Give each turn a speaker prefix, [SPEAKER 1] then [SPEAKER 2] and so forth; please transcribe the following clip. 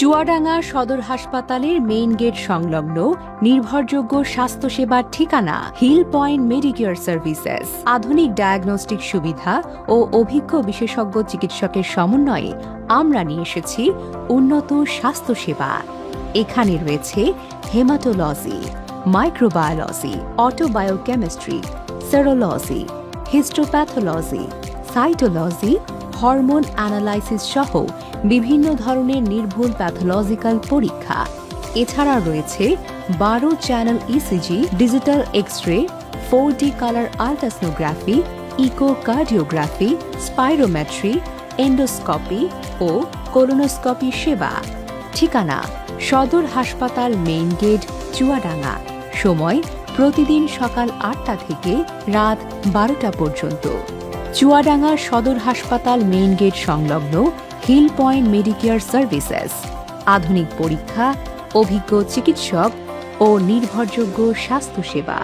[SPEAKER 1] চুয়াডাঙ্গা সদর হাসপাতালের main gate সংলগ্ন নির্ভরযোগ্য স্বাস্থ্যসেবার ঠিকানা হিল পয়েন্ট মেডিকেয়ার সার্ভিসেস। আধুনিক ডায়াগনস্টিক সুবিধা ও অভিজ্ঞ বিশেষজ্ঞ চিকিৎসকের সমন্বয়ে আমরা নিয়ে এসেছি উন্নত স্বাস্থ্যসেবা। এখানে রয়েছে hematology, microbiology, auto biochemistry, serology, histopathology, cytology, hormone analysis সহ বিভিন্ন ধরনের নির্ভুল প্যাথোলজিক্যাল পরীক্ষা। এছাড়া রয়েছে 12 channel ECG, digital X-ray, 4D colour ultrasonography, echocardiography, spirometry, endoscopy ও কোলোনোস্কোপি সেবা। ঠিকানা সদর হাসপাতাল মেইন গেট, চুয়াডাঙ্গা। সময় প্রতিদিন সকাল 8টা থেকে রাত 12টা পর্যন্ত। চুয়াডাঙ্গা সদর হাসপাতাল মেইন গেট সংলগ্ন হিল পয়েন্ট মেডিকেয়ার সার্ভিসেস। আধুনিক পরীক্ষা, অভিজ্ঞ চিকিৎসক ও নির্ভরযোগ্য স্বাস্থ্যসেবা।